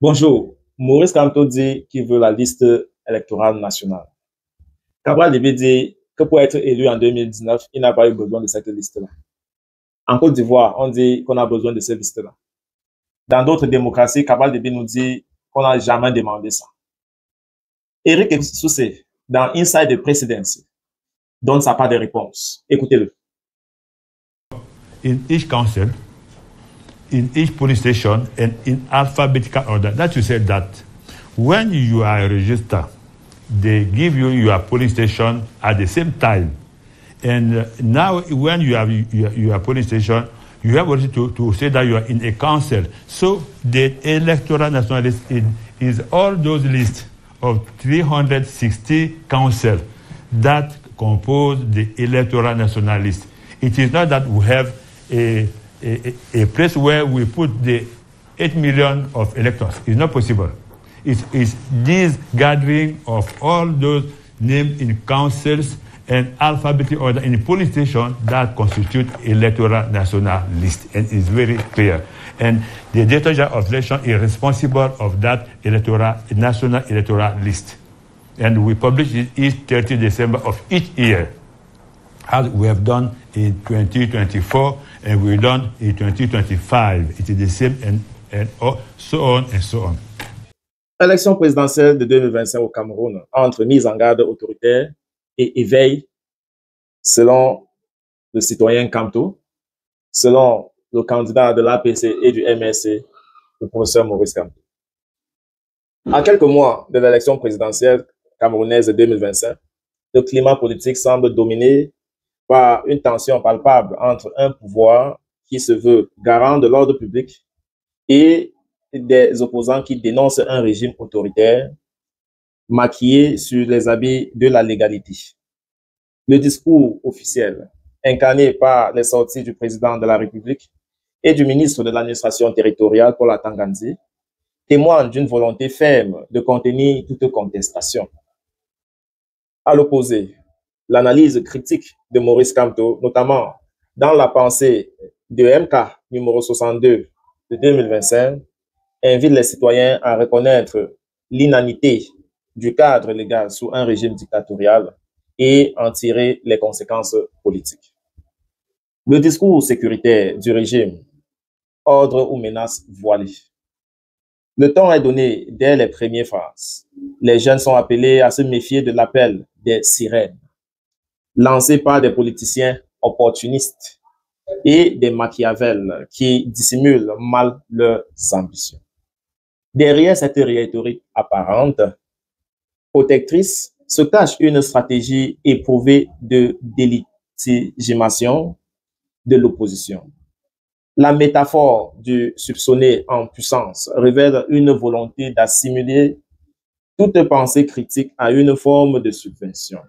Bonjour, Maurice Kamto dit qu'il veut la liste électorale nationale. Cabral Libé dit que pour être élu en 2019, il n'a pas eu besoin de cette liste-là. En Côte d'Ivoire, on dit qu'on a besoin de cette liste-là. Dans d'autres démocraties, Cabral Libé nous dit qu'on n'a jamais demandé ça. Eric Soussé, dans Inside the Presidency, donne sa part de réponse. Écoutez-le. In each council, in each police station, and in alphabetical order. That you said that when you are registered, they give you your police station at the same time. And now when you have your police station, you have also to say that you are in a council. So the electoral nationalist is all those lists of 360 councils that compose the electoral nationalist. It is not that we have a place where we put the 8 million of electors. It's not possible. It's this gathering of all those named in councils and alphabetical order in the polling station that constitute electoral national list. And it's very clear. And the Director General of Election is responsible of that national electoral list. And we publish it each 30 December of each year, as we have done in 2024 and we've done in 2025. It is the same and so on and so on. Élection présidentielle de 2025 au Cameroun entre mise en garde autoritaire et éveil, selon le citoyen Kamto, selon le candidat de l'APC et du MSC, le professeur Maurice Kamto. À quelques mois de l'élection présidentielle camerounaise de 2025, le climat politique semble dominé par une tension palpable entre un pouvoir qui se veut garant de l'ordre public et des opposants qui dénoncent un régime autoritaire maquillé sur les habits de la légalité. Le discours officiel, incarné par les sorties du président de la République et du ministre de l'administration territoriale, Paul Atangandji, témoigne d'une volonté ferme de contenir toute contestation. À l'opposé, l'analyse critique de Maurice Kamto, notamment dans la pensée de MK numéro 62 de 2025, invite les citoyens à reconnaître l'inanité du cadre légal sous un régime dictatorial et en tirer les conséquences politiques. Le discours sécuritaire du régime, ordre ou menace voilée. Le ton est donné dès les premières phrases. Les jeunes sont appelés à se méfier de l'appel des sirènes, lancé par des politiciens opportunistes et des Machiavels qui dissimulent mal leurs ambitions. Derrière cette rhétorique apparente, protectrice, se cache une stratégie éprouvée de délégitimation de l'opposition. La métaphore du soupçonné en puissance révèle une volonté d'assimiler toute pensée critique à une forme de subvention.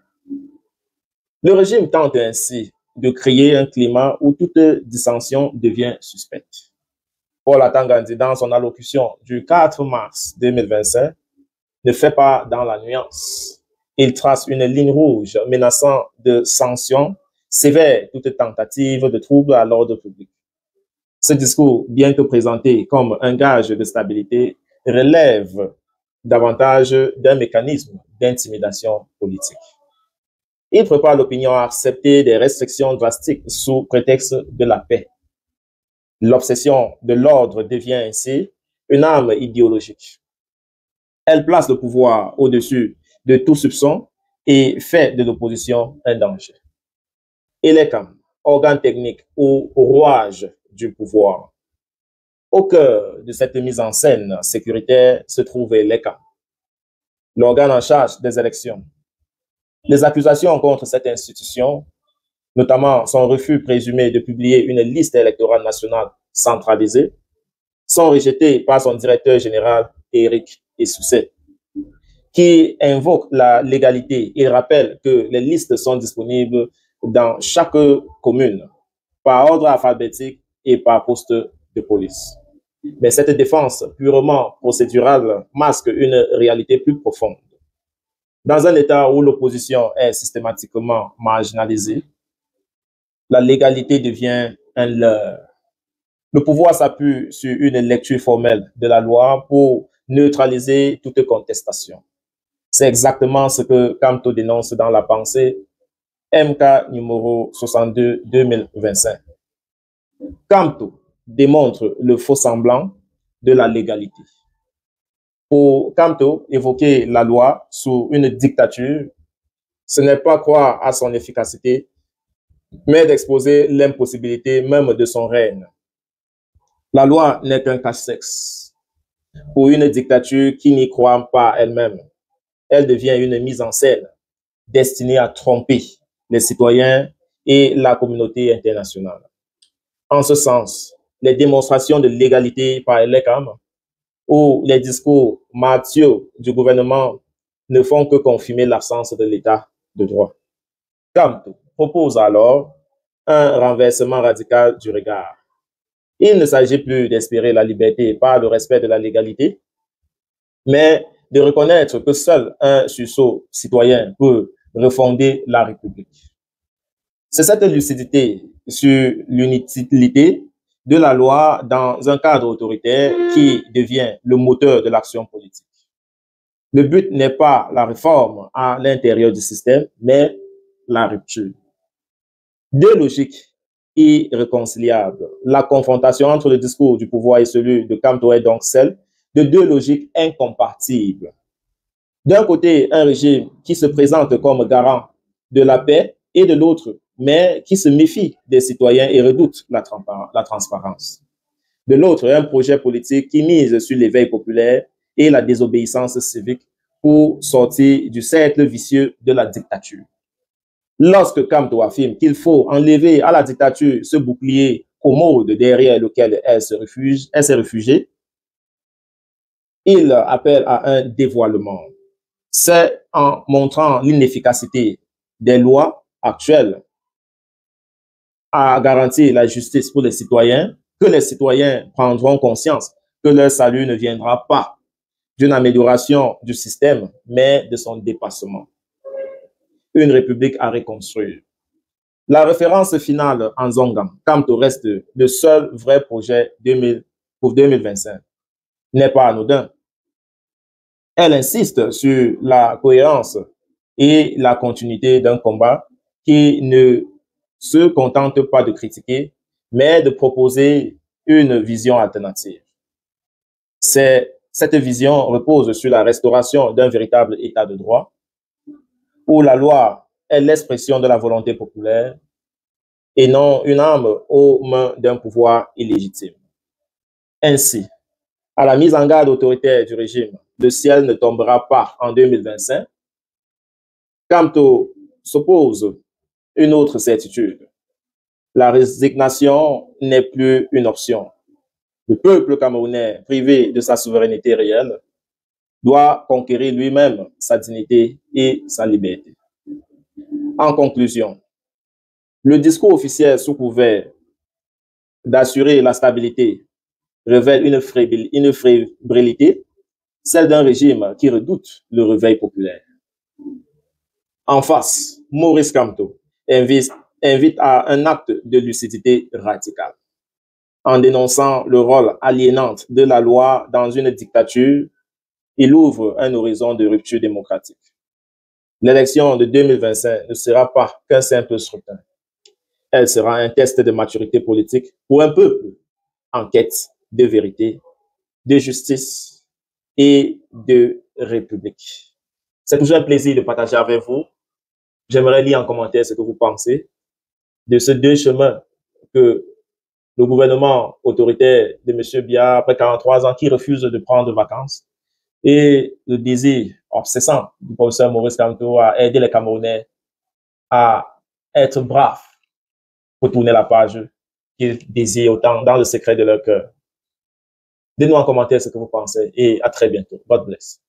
Le régime tente ainsi de créer un climat où toute dissension devient suspecte. Paul Atangandji, dans son allocution du 4 mars 2025, ne fait pas dans la nuance. Il trace une ligne rouge menaçant de sanctions sévères toute tentative de trouble à l'ordre public. Ce discours, bien que présenté comme un gage de stabilité, relève davantage d'un mécanisme d'intimidation politique. Il prépare l'opinion à accepter des restrictions drastiques sous prétexte de la paix. L'obsession de l'ordre devient ainsi une arme idéologique. Elle place le pouvoir au-dessus de tout soupçon et fait de l'opposition un danger. ELECAM, organe technique ou rouage du pouvoir. Au cœur de cette mise en scène sécuritaire se trouve ELECAM, l'organe en charge des élections. Les accusations contre cette institution, notamment son refus présumé de publier une liste électorale nationale centralisée, sont rejetées par son directeur général, Eric Soussé, qui invoque la légalité et rappelle que les listes sont disponibles dans chaque commune, par ordre alphabétique et par poste de police. Mais cette défense purement procédurale masque une réalité plus profonde. Dans un État où l'opposition est systématiquement marginalisée, la légalité devient un leurre. Le pouvoir s'appuie sur une lecture formelle de la loi pour neutraliser toute contestation. C'est exactement ce que Kamto dénonce dans la pensée MK numéro 62-2025. Kamto démontre le faux semblant de la légalité. Pour Kamto, évoquer la loi sous une dictature, ce n'est pas croire à son efficacité, mais d'exposer l'impossibilité même de son règne. La loi n'est qu'un cache-sexe. Pour une dictature qui n'y croit pas elle-même, elle devient une mise en scène destinée à tromper les citoyens et la communauté internationale. En ce sens, les démonstrations de légalité par l'ECAM ou les discours martiaux du gouvernement ne font que confirmer l'absence de l'état de droit. Kamto propose alors un renversement radical du regard. Il ne s'agit plus d'espérer la liberté par le respect de la légalité, mais de reconnaître que seul un sursaut citoyen peut refonder la République. C'est cette lucidité sur l'inutilité de la loi dans un cadre autoritaire qui devient le moteur de l'action politique. Le but n'est pas la réforme à l'intérieur du système, mais la rupture. Deux logiques irréconciliables. La confrontation entre le discours du pouvoir et celui de Kamto est donc celle de deux logiques incompatibles. D'un côté, un régime qui se présente comme garant de la paix et de l'autre, mais qui se méfie des citoyens et redoute la transparence. De l'autre, un projet politique qui mise sur l'éveil populaire et la désobéissance civique pour sortir du cercle vicieux de la dictature. Lorsque Kamto affirme qu'il faut enlever à la dictature ce bouclier commode derrière lequel elle s'est réfugiée, il appelle à un dévoilement. C'est en montrant l'inefficacité des lois actuelles à garantir la justice pour les citoyens que les citoyens prendront conscience que leur salut ne viendra pas d'une amélioration du système, mais de son dépassement. Une république à reconstruire. La référence finale en Zongan, Kamto reste le seul vrai projet pour 2025, n'est pas anodin. Elle insiste sur la cohérence et la continuité d'un combat qui ne se contente pas de critiquer, mais de proposer une vision alternative. Cette vision repose sur la restauration d'un véritable état de droit, où la loi est l'expression de la volonté populaire et non une arme aux mains d'un pouvoir illégitime. Ainsi, à la mise en garde autoritaire du régime, le ciel ne tombera pas en 2025. Kamto s'oppose une autre certitude. La résignation n'est plus une option. Le peuple camerounais, privé de sa souveraineté réelle, doit conquérir lui-même sa dignité et sa liberté. En conclusion, le discours officiel sous couvert d'assurer la stabilité révèle une fébrilité, celle d'un régime qui redoute le réveil populaire. En face, Maurice Kamto invite à un acte de lucidité radicale. En dénonçant le rôle aliénant de la loi dans une dictature, il ouvre un horizon de rupture démocratique. L'élection de 2025 ne sera pas qu'un simple scrutin. Elle sera un test de maturité politique pour un peuple en quête de vérité, de justice et de république. C'est toujours un plaisir de partager avec vous. J'aimerais lire en commentaire ce que vous pensez de ces deux chemins que le gouvernement autoritaire de M. Biya, après 43 ans, qui refuse de prendre vacances, et le désir obsessant du professeur Maurice Kamto à aider les Camerounais à être braves pour tourner la page qu'ils désirent autant dans le secret de leur cœur. Dites-nous en commentaire ce que vous pensez et à très bientôt. God bless.